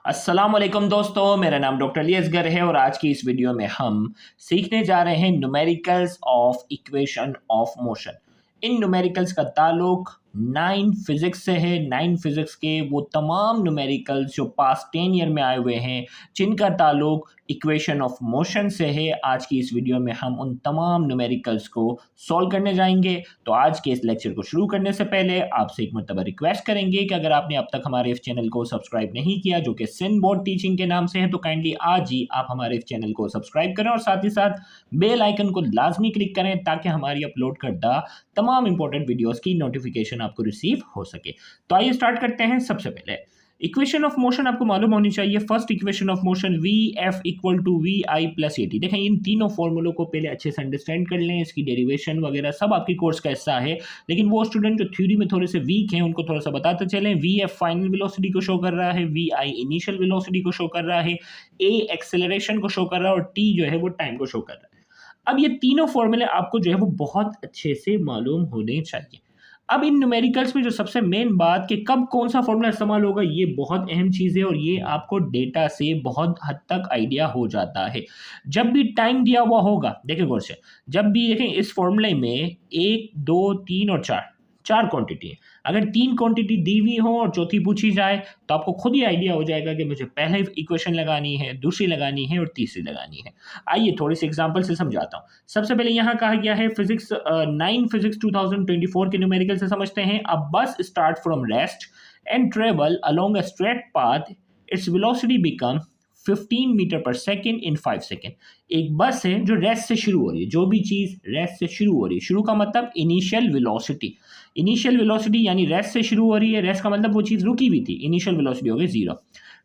अस्सलाम वालेकुम दोस्तों, मेरा नाम डॉक्टर अली असगर है और आज की इस वीडियो में हम सीखने जा रहे हैं numericals of equation of motion. In numericals का ताल्लुक नाइन फिजिक्स से है। नाइन फिजिक्स के वो तमाम न्यूमेरिकल्स जो पास्ट 10 ईयर में आए हुए हैं, जिनका ताल्लुक इक्वेशन ऑफ मोशन से है। आज की इस वीडियो में हम उन तमाम न्यूमेरिकल्स को सॉल्व करने जाएंगे। तो आज के इस लेक्चर को शुरू करने से पहले आपसे एक मरतबा रिक्वेस्ट करेंगे कि अगर आपने अब तक हमारे इस चैनल को सब्सक्राइब नहीं किया, जो कि सिन बोर्ड टीचिंग के नाम से है, तो काइंडली आज ही आप हमारे इस चैनल को सब्सक्राइब करें और साथ ही साथ बेल आइकन को लाजमी क्लिक करें ताकि हमारी अपलोड करदा तमाम इंपॉर्टेंट वीडियोस की नोटिफिकेशन आपको रिसीव हो सके। तो आइए स्टार्ट करते हैं। सबसे पहले इक्वेशन ऑफ मोशन आपको मालूम होनी चाहिए। First equation of motion v f equal to v i plus a t. देखें, इन तीनों फॉर्मूलों को पहले अच्छे से अंडरस्टैंड कर लें। इसकी डेरिवेशन वगैरह सब आपकी कोर्स का हिस्सा है, लेकिन वो स्टूडेंट जो थ्योरी में थोड़े से वीक हैं उनको थोड़ा सा बताते चलें। वी एफ फाइनल वेलोसिटी को शो कर रहा है, वी आई इनिशियल वेलोसिटी को शो कर रहा है, ए एक्सेलरेशन को शो कर रहा है और टी जो है वो टाइम को शो कर रहा है। अब ये तीनों फॉर्मूले आपको जो है वो बहुत अच्छे से मालूम होने चाहिए। अब इन न्यूमेरिकल्स में जो सबसे मेन बात कि कब कौन सा फॉर्मूला इस्तेमाल होगा, ये बहुत अहम चीज़ है और ये आपको डेटा से बहुत हद तक आइडिया हो जाता है। जब भी टाइम दिया हुआ होगा, देखिए गौर से, जब भी देखें इस फॉर्मूले में 1, 2, 3 और 4 चार क्वांटिटी है। अगर तीन क्वांटिटी दी हुई हो और चौथी पूछी जाए तो आपको खुद ही आइडिया हो जाएगा कि मुझे पहले इक्वेशन लगानी है, दूसरी लगानी है और तीसरी लगानी है। आइए थोड़ी सी एग्जांपल से समझाता हूँ। सबसे पहले यहाँ कहा गया है फिजिक्स 9 फिजिक्स 2024 के न्यूमेरिकल से समझते हैं। A bus start from rest and travel along a straight path, its velocity become 15 metre per second in 5 second. एक बस है जो रेस्ट से शुरू हो रही है, जो भी चीज रेस्ट से शुरू हो रही है, शुरू का मतलब इनिशियल वेलोसिटी। इनिशियल वेलोसिटी यानी रेस्ट से शुरू हो रही है, रेस्ट का मतलब वो चीज रुकी हुई थी, इनिशियल वेलोसिटी हो गई 0।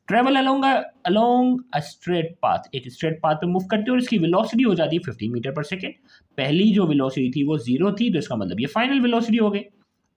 Travel along a straight path, एक स्ट्रेट पाथ पे मूव करते हो और इसकी वेलोसिटी हो जाती है 15 मीटर पर सेकेंड। पहली जो वेलोसिटी थी वो 0 थी, तो इसका मतलब ये फाइनल वेलोसिटी हो गई।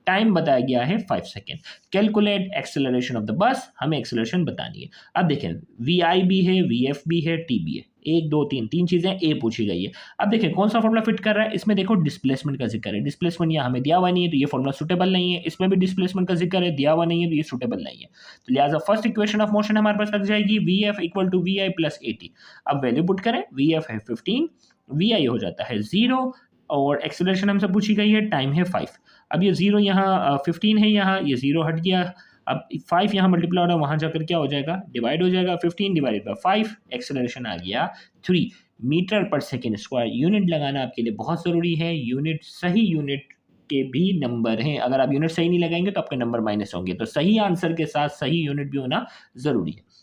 टाइम बताया गया है 5 second. Calculate acceleration of the बस, हमें एक्सेलरेशन बतानी है। अब देखें, वी आई भी है, वी एफ भी है, टी भी है, 1, 2, 3 तीन चीजें ए पूछी गई है। अब देखें कौन सा फॉर्मूला फिट कर रहा है। इसमें देखो डिस्प्लेसमेंट का जिक्र है, डिस्प्लेसमेंट यहाँ हमें दिया हुआ नहीं है तो ये फॉर्मूला सुटेबल नहीं है। इसमें भी डिस्प्लेसमेंट का जिक्र है, दिया हुआ नहीं है तो ये सुटेबल नहीं है। तो लिहाजा फर्स्ट इक्वेशन ऑफ मोशन हमारे पास लग जाएगी v f equal to v i plus a t. अब वैल्यू पुट करें, वी एफ है 15, वी आई हो जाता है 0 और एक्सेलरेशन हमसे पूछी गई है, टाइम है 5। अब ये 0 यहाँ 15 है, यहाँ ये 0 हट गया। अब 5 यहाँ मल्टीप्लाई हो रहा है, वहाँ जाकर क्या हो जाएगा, डिवाइड हो जाएगा। 15 डिवाइडेड बाई 5, एक्सेलरेशन आ गया 3 metre per second square. Unit लगाना आपके लिए बहुत ज़रूरी है। यूनिट, सही यूनिट के भी नंबर हैं। अगर आप यूनिट सही नहीं लगाएंगे तो आपके नंबर माइनस होंगे, तो सही आंसर के साथ सही यूनिट भी होना ज़रूरी है।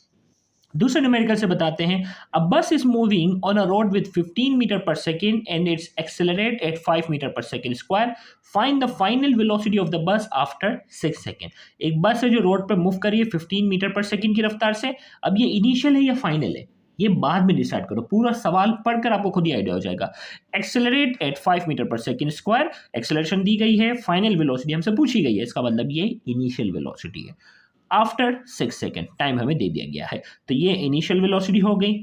दूसरे न्यूमेरिकल से बताते हैं। A bus is moving on a road with 15 metre per second and it's accelerate at 5 metre per second square. Find the final velocity of the bus after 6 second. एक बस है जो रोड पर move कर रही है 15 metre per second की रफ्तार से। अब ये इनिशियल है या फाइनल है, ये बाद में डिसाइड करो। पूरा सवाल पढ़कर आपको खुद ही आइडिया हो जाएगा। Accelerate at 5 metre per second square, acceleration दी गई है, फाइनल वेलोसिटी हमसे पूछी गई है, इसका मतलब ये इनिशियल वेलोसिटी है। आफ्टर 6 सेकेंड, टाइम हमें दे दिया गया है, तो ये इनिशियल वेलोसिटी हो गई,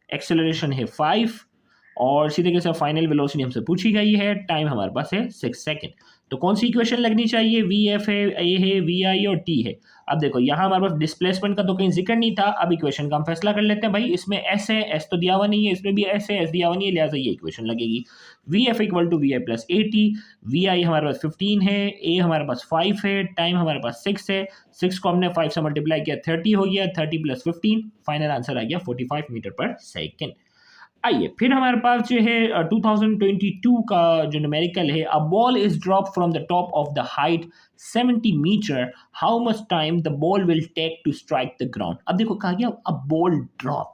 एक्सेलरेशन है 5 और इसी तरीके से फाइनल वेलोसिटी हमसे पूछी गई है, टाइम हमारे पास है 6 सेकेंड। तो कौन सी इक्वेशन लगनी चाहिए, वी एफ है, ए है, वी आई और टी है। अब देखो यहाँ हमारे पास डिस्प्लेसमेंट का तो कहीं जिक्र नहीं था। अब इक्वेशन का हम फैसला कर लेते हैं। भाई इसमें एस है, एस तो दिया हुआ नहीं है, इसमें भी एस है, एस दिया हुआ नहीं है, लिहाजा ये इक्वेशन लगेगी। V f equal to v i plus a t. V i हमारे पास 15 है, ए हमारे पास 5 है, टाइम हमारे पास 6 है। 6 को हमने 5 से मल्टीप्लाई किया, 30 हो गया, 30 प्लस 15, फाइनल आंसर आ गया 45 मीटर पर सेकेंड। आइए फिर हमारे पास जो है 2022 का जो न्यूमेरिकल है। A ball is drop from the top of the height 70 metre, how much time the ball will take to strike the ground. अब देखो कहा गया अ बॉल ड्रॉप,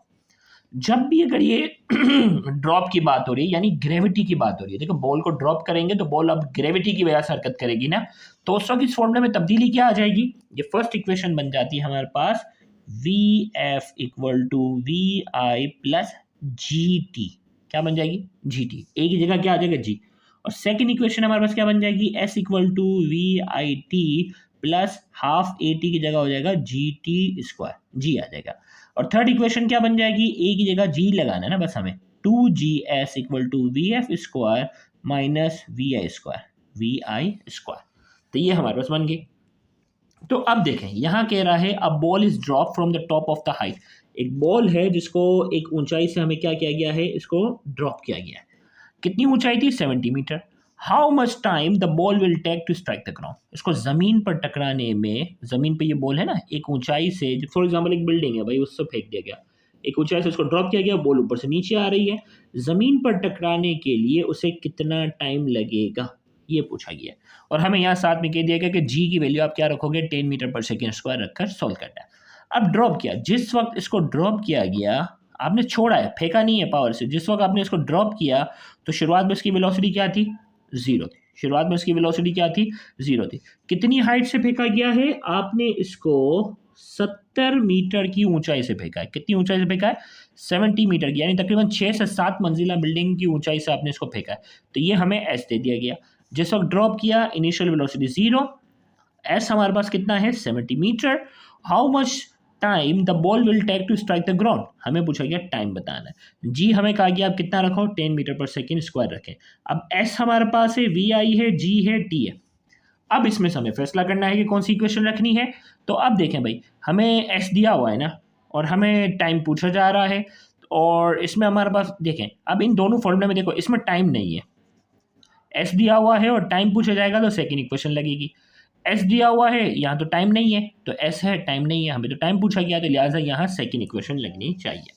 जब भी अगर ये ड्रॉप की बात हो रही है यानी ग्रेविटी की बात हो रही है। देखो बॉल को ड्रॉप करेंगे तो बॉल अब ग्रेविटी की वजह से हरकत करेगी ना, तो उस वक्त इस फॉर्मूले में तब्दीली क्या आ जाएगी, ये फर्स्ट इक्वेशन बन जाती है हमारे पास v f equal to v i plus g t. क्या बन जाएगी, जी टी, ए की जगह क्या आ जाएगा, जी। और सेकेंड इक्वेशन हमारे पास क्या बन जाएगी, s equal to v i t plus half a t की जगह हो जाएगा जी टी स्क्वायर, जी आ जाएगा। और थर्ड इक्वेशन क्या बन जाएगी, ए की जगह जी लगाना है ना बस हमें, 2gs equal to v f square minus v i square, v i square. तो ये हमारे पास बन गई। तो अब देखें यहाँ कह रहा है a ball is drop from the top of the height. एक बॉल है जिसको एक ऊंचाई से हमें क्या किया गया है, इसको ड्रॉप किया गया है। कितनी ऊंचाई थी, 70 metre. How much time the ball will take to strike the ground. इसको जमीन पर टकराने में, जमीन पे ये बॉल है ना, एक ऊंचाई से, फॉर एग्जाम्पल एक बिल्डिंग है भाई, उससे फेंक दिया गया, एक ऊंचाई से उसको ड्रॉप किया गया, बॉल ऊपर से नीचे आ रही है, जमीन पर टकराने के लिए उसे कितना टाइम लगेगा, ये पूछा गया। और हमें यहाँ साथ में कह दिया गया कि जी की वैल्यू आप क्या रखोगे, 10 मीटर पर सेकेंड स्क्वायर रखकर सॉल्व करना है। अब ड्रॉप किया, जिस वक्त इसको ड्रॉप किया गया, आपने छोड़ा है, फेंका नहीं है पावर से, जिस वक्त आपने इसको ड्रॉप किया तो शुरुआत में इसकी वेलोसिटी क्या थी, जीरो थी। शुरुआत में इसकी वेलोसिटी क्या थी, जीरो थी। कितनी हाइट से फेंका गया है, आपने इसको 70 मीटर की ऊंचाई से फेंका है। कितनी ऊंचाई से फेंका है, 70 मीटर की, यानी तकरीबन 6 से 7 मंजिला बिल्डिंग की ऊंचाई से आपने इसको फेंका है। तो ये हमें एस दे दिया गया। जिस वक्त ड्रॉप किया, इनिशियल वेलोसिटी जीरो, एस हमारे पास कितना है, 70 metre. How much time the ball will take to strike the ground, हमें पूछा गया टाइम बताना है। जी हमें कहा गया आप कितना रखो, 10 मीटर पर सेकेंड स्क्वायर रखें। अब एस हमारे पास है, वी आई है, जी है, टी है। अब इसमें से हमें फैसला करना है कि कौन सी इक्वेशन रखनी है। तो अब देखें भाई, हमें एस दिया हुआ है ना, और हमें टाइम पूछा जा रहा है, और इसमें हमारे पास देखें, अब इन दोनों फॉर्मूले में देखो, इसमें टाइम नहीं है, एस दिया हुआ है और टाइम पूछा जाएगा तो सेकेंड इक्वेशन लगेगी। एस दिया हुआ है, यहाँ तो टाइम नहीं है, तो एस है, टाइम नहीं है, हमें तो टाइम पूछा गया, तो लिहाजा यहाँ सेकेंड इक्वेशन लगनी चाहिए।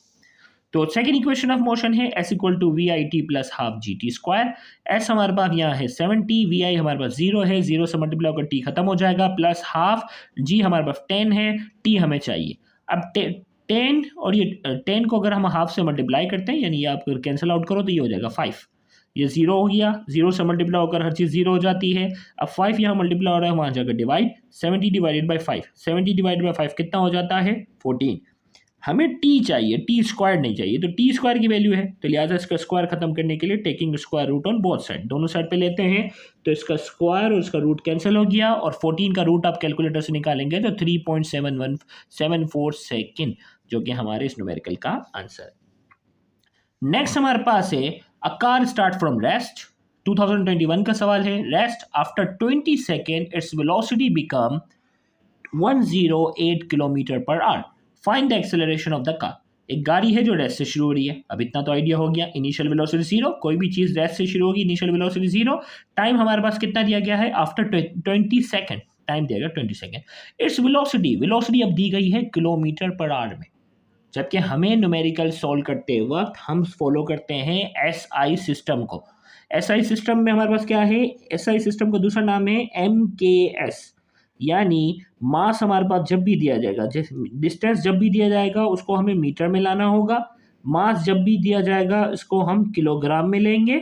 तो सेकेंड इक्वेशन ऑफ मोशन है s equal to v i t plus half g t square. S हमारे पास यहाँ है 70, वी आई हमारे पास 0 है, 0 से मल्टीप्लाई होकर टी खत्म हो जाएगा, प्लस हाफ, जी हमारे पास 10 है, टी हमें चाहिए। अब 10 और ये 10 को अगर हम हाफ से मल्टीप्लाई करते हैं, यानी ये आप कैंसिल आउट करो तो ये हो जाएगा 5, ये 0 हो गया, 0 से मल्टीप्लाई होकर हर चीज़ 0 हो जाती है। अब 5 यहाँ मल्टीप्लाई हो रहा है, वहाँ जाकर divide, 70 divided by 5, 70 divided by 5 कितना हो जाता है, 14। हमें टी चाहिए, टी स्क्वायर नहीं चाहिए, तो टी स्क्वायर की वैल्यू है, तो लिहाजा इसका स्क्वायर खत्म करने के लिए taking square root on both side, दोनों साइड पे लेते हैं, तो इसका स्क्वायर और इसका रूट कैंसिल हो गया, और 14 का रूट आप कैलकुलेटर से निकालेंगे तो 3.7174 सेकेंड, जो कि हमारे इस न्यूमेरिकल का आंसर है। नेक्स्ट हमारे पास है a car start from rest, 2021 का सवाल है। Rest after 20 second it's velocity become 108 kilometre per hour, find the acceleration of the car. एक गाड़ी है जो रेस्ट से शुरू हो रही है, अब इतना तो आइडिया हो गया, इनिशियल वेलोसिटी जीरो, कोई भी चीज़ रेस्ट से शुरू होगी, इनिशियल वेलोसिटी जीरो, टाइम हमारे पास कितना दिया गया है, आफ्टर 20 सेकेंड, टाइम दिया गया 20 सेकेंड। इट्स वेलोसिटी, वेलोसिटी अब दी गई है किलोमीटर पर आवर में, जबकि हमें न्यूमेरिकल सॉल्व करते वक्त हम फॉलो करते हैं एसआई सिस्टम को। एसआई सिस्टम में हमारे पास क्या है, एसआई सिस्टम का दूसरा नाम है एमकेएस, यानी मास हमारे पास जब भी दिया जाएगा, डिस्टेंस जब भी दिया जाएगा उसको हमें मीटर में लाना होगा, मास जब भी दिया जाएगा इसको हम किलोग्राम में लेंगे,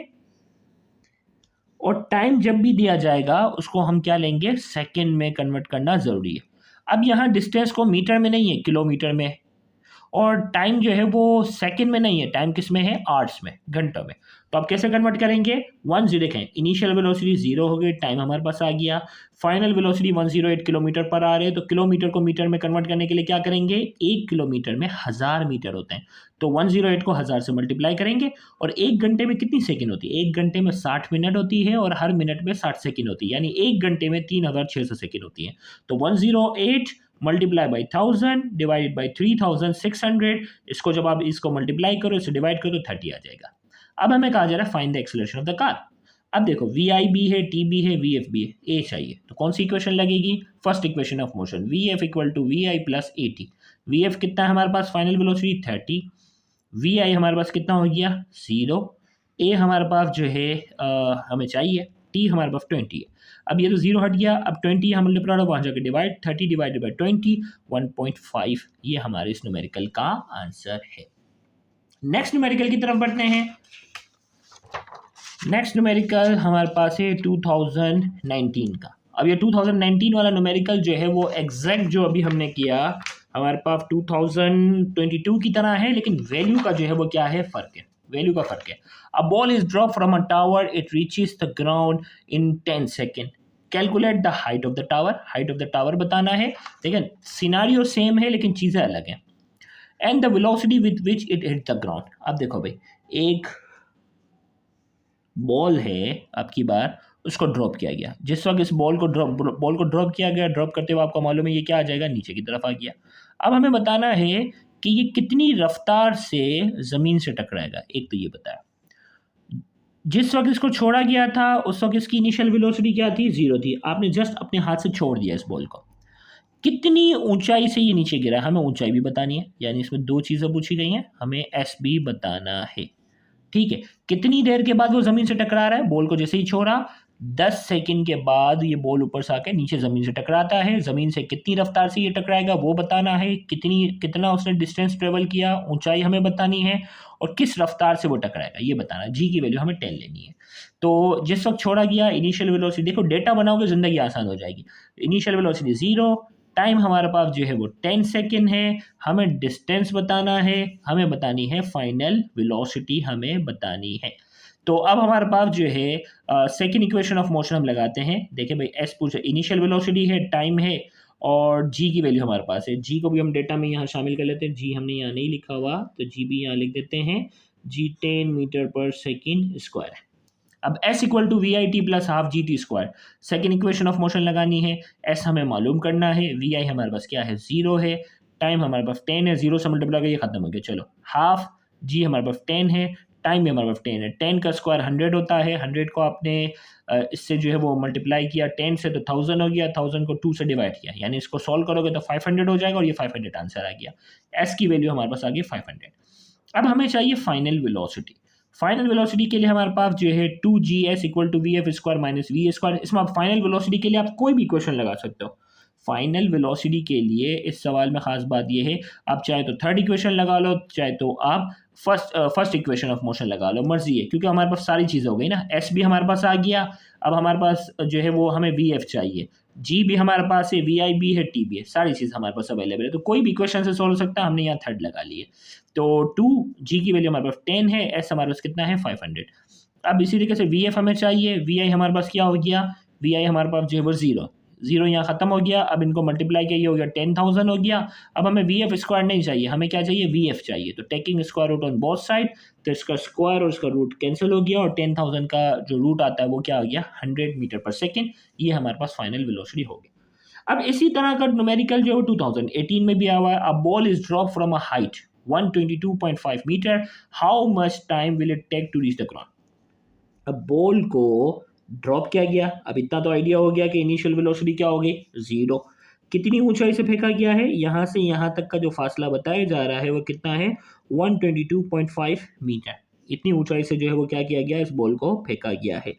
और टाइम जब भी दिया जाएगा उसको हम क्या लेंगे, सेकंड में कन्वर्ट करना ज़रूरी है। अब यहाँ डिस्टेंस को मीटर में नहीं है, किलोमीटर में, और टाइम जो है वो सेकंड में नहीं है, टाइम किस में है, आवर्स में, घंटों में। तो आप कैसे कन्वर्ट करेंगे, 10 देखें, इनिशियल वेलोसिटी 0 हो गई, टाइम हमारे पास आ गया, फाइनल वेलोसिटी 108 किलोमीटर पर आ रहे हैं, तो किलोमीटर को मीटर में कन्वर्ट करने के लिए क्या करेंगे, 1 किलोमीटर में 1000 मीटर होते हैं, तो 108 को 1000 से मल्टीप्लाई करेंगे, और 1 घंटे में कितनी सेकेंड होती है, 1 घंटे में 60 मिनट होती है, और हर मिनट में 60 सेकेंड होती है, यानी 1 घंटे में 3600 सेकेंड होती है। तो 108 मल्टीप्लाई बाई 1000 डिवाइडेड बाई 3600, इसको जब आप इसको मल्टीप्लाई करो, इसे डिवाइड करो तो 30 आ जाएगा। अब हमें कहा जा रहा है find the acceleration of the car. अब देखो वी आई बी है, टी बी है, वी एफ बी है, ए चाहिए, तो कौन सी इक्वेशन लगेगी, first equation of motion, v f equal to v i plus a t. V f कितना है हमारे पास, फाइनल वेलोसिटी 30, वी आई हमारे पास कितना हो गया 0, ए हमारे पास जो है हमें चाहिए, टी हमारे पास 20 है। अब ये तो 0 हट गया, अब 20 यहाँ मल्टीप्लाई हो, वहाँ जाकर डिवाइड, 30 डिवाइडेड बाई 20, 1.5, ये हमारे इस न्यूमेरिकल का आंसर है। नेक्स्ट न्यूमेरिकल की तरफ बढ़ते हैं। नेक्स्ट न्यूमेरिकल हमारे पास है 2019 का। अब ये 2019 वाला न्यूमेरिकल जो है वो एग्जैक्ट जो अभी हमने किया हमारे पास 2022 की तरह है, लेकिन वैल्यू का जो है वो क्या है, फ़र्क है, वैल्यू का फ़र्क है। A ball is drop from a tower, it reaches the ground in 10 second, calculate the height of the tower. Height of the tower बताना है, लेकिन सिनारियो सेम है लेकिन चीज़ें अलग हैं। And the velocity with which it hit the ground. अब देखो भाई, एक बॉल है आपकी बार, उसको ड्रॉप किया गया। जिस वक्त इस बॉल को ड्रॉप किया गया, ड्रॉप करते हुए आपको मालूम है ये क्या आ जाएगा, नीचे की तरफ आ गया। अब हमें बताना है कि ये कितनी रफ्तार से ज़मीन से टकराएगा। एक तो ये बताया, जिस वक्त इसको छोड़ा गया था उस वक्त इसकी इनिशियल वेलोसिटी क्या थी, 0 थी। आपने जस्ट अपने हाथ से छोड़ दिया इस बॉल को, कितनी ऊंचाई से ये नीचे गिरा है हमें ऊंचाई भी बतानी है। यानी इसमें दो चीज़ें पूछी गई हैं, हमें एस भी बताना है। ठीक है, कितनी देर के बाद वो जमीन से टकरा रहा है, बॉल को जैसे ही छोड़ा 10 सेकंड के बाद ये बॉल ऊपर से आके नीचे जमीन से टकराता है। जमीन से कितनी रफ्तार से ये टकराएगा वो बताना है, कितना उसने डिस्टेंस ट्रेवल किया, ऊंचाई हमें बतानी है, और किस रफ्तार से वो टकराएगा ये बताना है। जी की वैल्यू हमें 10 लेनी है। तो जिस वक्त छोड़ा गया इनिशियल वेलोसिटी, देखो डेटा बनाओगे जिंदगी आसान हो जाएगी। इनिशियल वेलोसिटी 0, टाइम हमारे पास जो है वो 10 सेकेंड है, हमें डिस्टेंस बताना है, हमें बतानी है फाइनल वेलोसिटी हमें बतानी है। तो अब हमारे पास जो है सेकेंड इक्वेशन ऑफ मोशन हम लगाते हैं। देखिए भाई, एस पूछ इनिशियल वेलोसिटी है, टाइम है, और जी की वैल्यू हमारे पास है। जी को भी हम डेटा में यहाँ शामिल कर लेते हैं। जी हमने यहाँ नहीं लिखा हुआ तो जी भी यहाँ लिख देते हैं। G 10 metre per second square है। अब s equal to v i t plus half g t square, second equation of motion लगानी है। s हमें मालूम करना है, वी आई हमारे पास क्या है, 0 है, टाइम हमारे पास 10 है, 0 से मल्टीप्लाई करके खत्म हो गया। चलो, हाफ जी हमारे पास 10 है, टाइम भी हमारे पास 10 है। 10 का स्क्वायर 100 होता है, 100 को आपने इससे जो है वो मल्टीप्लाई किया 10 से तो 1000 हो गया, 1000 को 2 से डिवाइड किया, यानी इसको सॉल्व करोगे तो 500 हो जाएगा, और ये 500 आंसर आ गया। s की वैल्यू हमारे पास आ गई 500। अब हमें चाहिए फाइनल वेलोसिटी। फाइनल वेलोसिटी के लिए हमारे पास जो है 2gs equal to v f square minus v square. इसमें आप फाइनल वेलोसिटी के लिए आप कोई भी इक्वेशन लगा सकते हो। फाइनल वेलोसिटी के लिए इस सवाल में खास बात यह है, आप चाहे तो थर्ड इक्वेशन लगा लो, चाहे तो आप फर्स्ट इक्वेशन ऑफ मोशन लगा लो, मर्जी है, क्योंकि हमारे पास सारी चीज़ें हो गई ना। एस भी हमारे पास आ गया, अब हमारे पास जो है वो हमें वी एफ चाहिए, जी भी हमारे पास है, वी आई भी है, टी भी है, सारी चीज़ हमारे पास अवेलेबल है। तो कोई भी इक्वेशन से सोल्व हो सकता है, हमने यहाँ थर्ड लगा लिए। तो 2 जी की वैल्यू हमारे पास 10 है, एस हमारे पास कितना है 500। अब इसी तरीके से वी एफ हमें चाहिए, वी आई हमारे पास क्या हो गया, वी आई हमारे पास जो है वो 0, 0 यहाँ खत्म हो गया। अब इनको मल्टीप्लाई किया, ये हो गया 10,000 हो गया। अब हमें वी एफ स्क्वायर नहीं चाहिए, हमें क्या चाहिए, वी एफ चाहिए। तो taking square root on both side, तो इसका स्क्वायर और इसका रूट कैंसिल हो गया, और 10,000 का जो रूट आता है वो क्या हो गया, 100 मीटर पर सेकेंड। ये हमारे पास फाइनल वेलोसिटी हो गई। अब इसी तरह का न्यूमेरिकल जो है 2018 में भी आया हुआ है। A ball is drop from a height 122.5 metre, how much time will it take to reach the ground. अब बॉल को ड्रॉप किया गया, अब इतना तो आइडिया हो गया कि इनिशियल वेलोसिटी क्या होगी, 0। कितनी ऊंचाई से फेंका गया है, यहाँ से यहाँ तक का जो फासला बताया जा रहा है वो कितना है, 122.5 मीटर। इतनी ऊंचाई से जो है वो क्या किया गया, इस बॉल को फेंका गया है।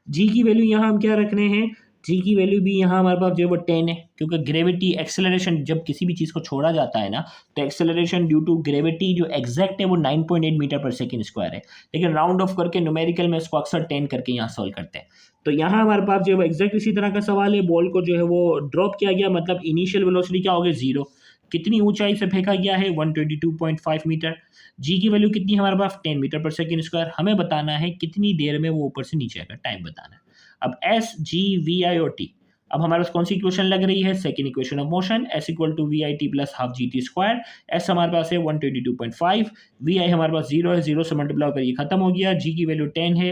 जी की वैल्यू यहाँ हम क्या रख रहे हैं, जी की वैल्यू भी यहाँ हमारे पास जो है वो 10 है, क्योंकि ग्रेविटी एक्सेलरेशन, जब किसी भी चीज़ को छोड़ा जाता है ना, तो एक्सेलरेशन ड्यू टू ग्रेविटी जो एग्जैक्ट है वो 9.8 मीटर पर सेकेंड स्क्वायर है। लेकिन राउंड ऑफ करके न्यूमेरिकल में इसको अक्सर 10 करके यहाँ सॉल्व करते हैं। तो यहाँ हमारे पास जो है वो एग्जैक्ट इसी तरह का सवाल है, बॉल को जो है वो ड्रॉप किया गया, मतलब इनिशियल वेलोसिटी क्या होगी, 0। कितनी ऊंचाई से फेंका गया है, 122.5 मीटर। जी की वैल्यू कितनी है हमारे पास, 10 मीटर पर सेकेंड स्क्वायर। हमें बताना है कितनी देर में वो ऊपर से नीचे आएगा, टाइम बताना है। अब एस जी वी आई और टी, अब हमारे पास कौन सी इक्वेशन लग रही है, second equation of motion, s equal to v i t plus half g t square. S हमारे पास है 122.5, वी आई हमारे पास 0 है, 0 से मल्टीप्लाई करिए खत्म हो गया। जी की वैल्यू 10 है,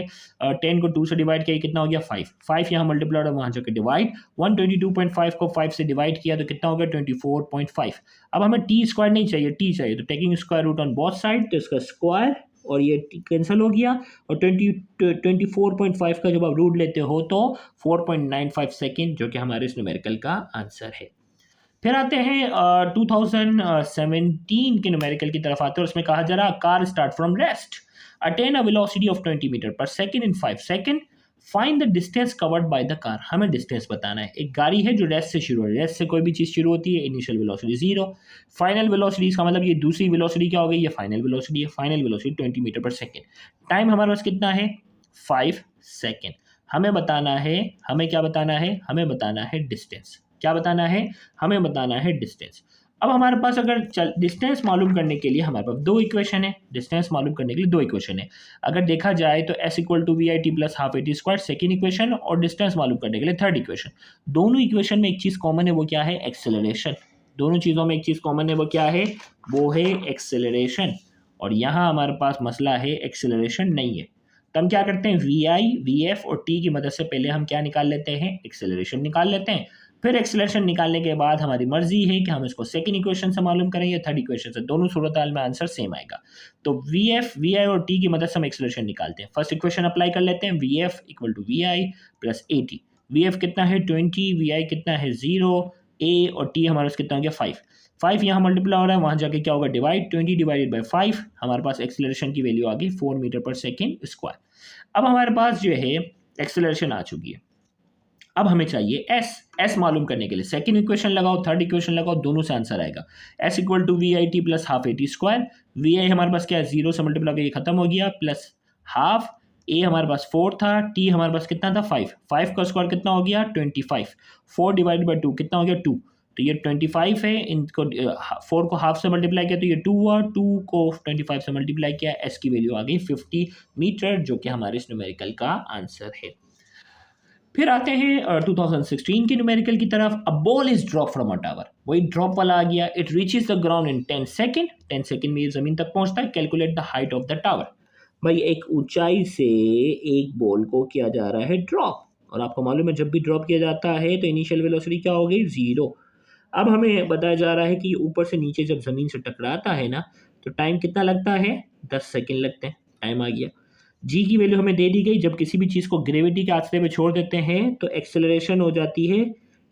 10 को 2 से डिवाइड किया कितना हो गया, 5 यहाँ मल्टीप्लाई और वहाँ जाकर डिवाइड, 122.5 को 5 से डिवाइड किया तो कितना हो गया, 24.5। अब हमें टी स्क्वायर नहीं चाहिए, टी चाहिए, तो taking square root on both side, तो इसका स्क्वायर और ये कैंसिल हो गया, और 24.5 का जब आप रूट लेते हो तो 4.95 सेकेंड, जो कि हमारे इस न्यूमेरिकल का आंसर है। फिर आते हैं 2017 के न्यूमेरिकल की तरफ आते हैं, और उसमें कहा जा रहा, car start from rest, attain a velocity of 20 metre per second in 5 second, find the distance covered by the car. हमें डिस्टेंस बताना है। एक गाड़ी है जो रेस्ट से शुरू हो रही है, रेस्ट से कोई भी चीज़ शुरू होती है, इनिशियल वेलोसिटी 0, फाइनल वेलोसिटी, इसका मतलब ये दूसरी वेलोसिटी क्या हो गई, ये फाइनल वेलोसिटी है, final velocity 20 metre per second. Time हमारे पास कितना है, 5 सेकेंड। हमें बताना है, हमें क्या बताना है, हमें बताना है डिस्टेंस। क्या बताना है, हमें बताना है डिस्टेंस। अब हमारे पास अगर डिस्टेंस मालूम करने के लिए हमारे पास दो इक्वेशन है, डिस्टेंस मालूम करने के लिए दो इक्वेशन है। अगर देखा जाए तो s equal to v i t plus half a t square second equation, और डिस्टेंस मालूम करने के लिए थर्ड इक्वेशन। दोनों इक्वेशन में एक चीज़ कॉमन है, वो क्या है, एक्सेलरेशन। दोनों चीज़ों में एक चीज़ कॉमन है, वो क्या है, वो है एक्सेलरेशन। और यहाँ हमारे पास मसला है, एक्सेलरेशन नहीं है। तो हम क्या करते हैं, वी आई, वी एफ और टी की मदद से पहले हम क्या निकाल लेते हैं, एक्सेलरेशन निकाल लेते हैं। फिर एक्सेलरेशन निकालने के बाद हमारी मर्जी है कि हम इसको सेकंड इक्वेशन से मालूम करें या थर्ड इक्वेशन से, दोनों सूरत हाल में आंसर सेम आएगा। तो वी एफ, वी आई और टी की मदद से हम एक्सेलरेशन निकालते हैं। फर्स्ट इक्वेशन अप्लाई कर लेते हैं, v f equal to v i plus a t. V f कितना है 20, वी आई कितना है 0, ए और टी हमारा कितना हो गया 5। 5 यहाँ मल्टीप्लाई हो रहा है, वहाँ जाके क्या होगा डिवाइड, 20 डिवाइडेड बाई 5, हमारे पास एक्सेलरेशन की वैल्यू आ गई 4 मीटर पर सेकेंड स्क्वायर। अब हमारे पास जो है एक्सेलरेशन आ चुकी है। अब हमें चाहिए एस। एस मालूम करने के लिए सेकंड इक्वेशन लगाओ, थर्ड इक्वेशन लगाओ, दोनों से आंसर आएगा। S equal to v i t plus half a t square. V i हमारे पास क्या है, 0 से मल्टीप्लाई करके खत्म हो गया, प्लस हाफ, ए हमारे पास 4 था, टी हमारे पास कितना था 5। 5 का स्क्वायर कितना हो गया 25। 4 डिवाइड बाई 2 कितना हो गया 2। तो ये 25 है, इनको 4 को हाफ से मल्टीप्लाई किया तो ये 2 हुआ, 2 को 25 से मल्टीप्लाई किया, एस की वैल्यू आ गई 50 मीटर, जो कि हमारे इस न्यूमेरिकल का आंसर है। फिर आते हैं 2016 के न्यूमेरिकल की तरफ। अ ball is drop from a tower, वही ड्रॉप वाला आ गया। It reaches the ground in 10 second, 10 second में ये जमीन तक पहुंचता है। Calculate the height of the tower. भाई एक ऊंचाई से एक बॉल को किया जा रहा है ड्रॉप, और आपको मालूम है जब भी ड्रॉप किया जाता है तो इनिशियल वेलोसिटी क्या हो गई 0। अब हमें बताया जा रहा है कि ऊपर से नीचे जब जमीन से टकराता है ना, तो टाइम कितना लगता है 10 सेकेंड लगते हैं। टाइम आ गया। जी की वैल्यू हमें दे दी गई। जब किसी भी चीज़ को ग्रेविटी के आस्ते पे छोड़ देते हैं तो एक्सेलरेशन हो जाती है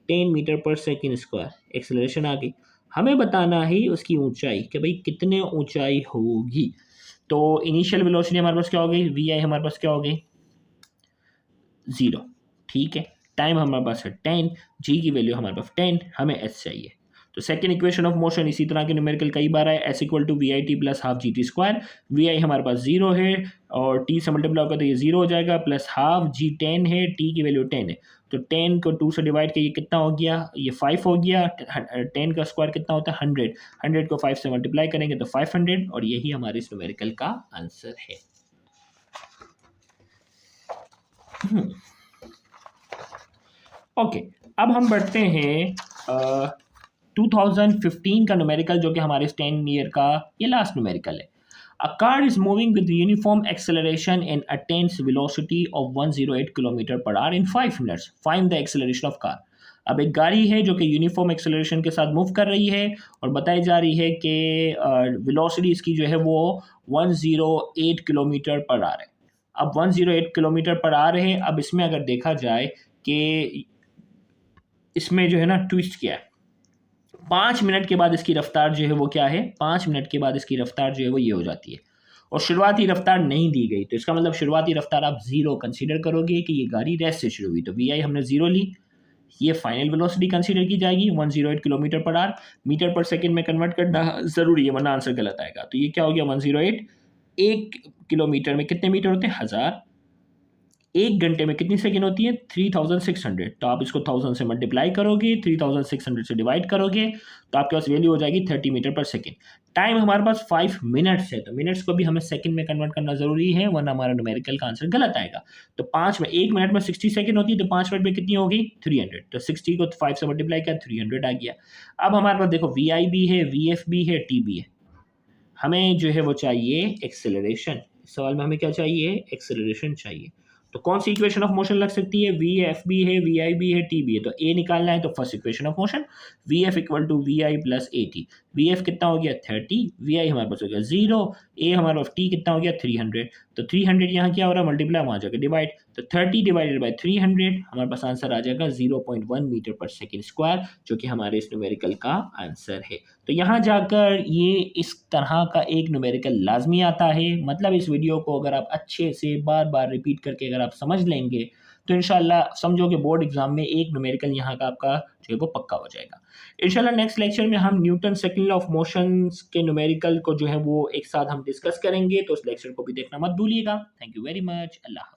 10 metre per second square. Acceleration आ गई। हमें बताना है उसकी ऊंचाई कि भाई कितने ऊंचाई होगी। तो इनिशियल वेलोसिटी हमारे पास क्या हो गई, वी आई हमारे पास क्या हो गई 0। ठीक है, टाइम हमारे पास है 10, जी की वैल्यू हमारे पास 10, हमें एस चाहिए। तो सेकंड इक्वेशन ऑफ मोशन इसी तरह के न्यूमेरिकल कई बार है। S equal to v i t plus half g t square. V i हमारे पास 0 है और टी से मल्टीप्लाई होगा तो ये 0 हो जाएगा, प्लस हाफ जी 10 है, टी की वैल्यू 10 है। तो 10 को 2 से डिवाइड किया, ये कितना हो गया, ये 5 हो गया। 10 का स्क्वायर कितना होता है 100। 100 को 5 से मल्टीप्लाई करेंगे तो 500, और यही हमारे इस न्यूमेरिकल का आंसर है। ओके, अब हम बढ़ते हैं 2015 का न्यूमेरिकल, जो कि हमारे 10 ईयर का ये लास्ट न्यूमेरिकल है। A car is moving with uniform acceleration and attains velocity of 108 kilometre per hour in 5 minutes. Find the acceleration of car. अब एक गाड़ी है जो कि यूनिफॉर्म एक्सेलरेशन के साथ मूव कर रही है, और बताई जा रही है कि वेलोसिटी इसकी जो है वो 108 किलोमीटर पर आवर है। अब 108 किलोमीटर पर आवर है। अब इसमें अगर देखा जाए कि इसमें जो है ना ट्विस्ट किया है, 5 मिनट के बाद इसकी रफ्तार जो है वो क्या है, 5 मिनट के बाद इसकी रफ्तार जो है वो ये हो जाती है, और शुरुआती रफ्तार नहीं दी गई। तो इसका मतलब शुरुआती रफ्तार आप 0 कंसीडर करोगे कि ये गाड़ी रेस्ट से शुरू हुई, तो वी आई हमने 0 ली। ये फाइनल वेलोसिटी कंसीडर की जाएगी 108 किलोमीटर पर आवर। मीटर पर सेकंड में कन्वर्ट करना ज़रूरी है, वरना आंसर गलत आएगा। तो ये क्या हो गया 108। 1 किलोमीटर में कितने मीटर होते हैं 1000। 1 घंटे में कितनी सेकंड होती है 3600। तो आप इसको 1000 से मल्टीप्लाई करोगे, 3600 से डिवाइड करोगे, तो आपके पास वैल्यू हो जाएगी 30 मीटर पर सेकंड। टाइम हमारे पास 5 मिनट्स है, तो मिनट्स को भी हमें सेकंड में कन्वर्ट करना जरूरी है, वरना हमारा न्यूमेरिकल का आंसर गलत आएगा। तो 1 मिनट में 60 सेकंड होती है, तो 5 मिनट में कितनी होगी 300। तो 60 को 5 से मल्टीप्लाई किया 300 आ गया। अब हमारे पास देखो वी आई भी है, वी एफ भी है, टी भी है। हमें जो है वो चाहिए एक्सेलरेशन। सवाल में हमें क्या चाहिए, एक्सेलरेशन चाहिए। तो कौन सी इक्वेशन ऑफ मोशन लग सकती है, वी एफ भी है, वी आई भी है, टी भी है। तो ए निकालना है, तो first equation of motion v f equal to v i plus a t. V f कितना हो गया 30, वी आई हमारे पास हो गया 0, ए हमारे पास टी कितना हो गया 300। तो 300 यहाँ क्या हो रहा है मल्टीप्लाई, वहाँ जाकर डिवाइड, तो 30 डिवाइडेड बाई 300 हमारे पास आंसर आ जाएगा 0.1 मीटर पर सेकेंड स्क्वायर, जो कि हमारे इस न्यूमेरिकल का आंसर है। तो यहाँ जाकर ये इस तरह का एक न्यूमेरिकल लाजमी आता है। मतलब इस वीडियो को अगर आप अच्छे से बार बार रिपीट करके अगर आप समझ लेंगे तो इंशाल्लाह समझो कि बोर्ड एग्जाम में एक न्यूमेरिकल यहाँ का आपका जो है वो पक्का हो जाएगा। इंशाल्लाह नेक्स्ट लेक्चर में हम Newton second law of motion के न्यूमेरिकल को जो है वो एक साथ हम डिस्कस करेंगे, तो उस लेक्चर को भी देखना मत भूलिएगा। Thank you very much. Allah.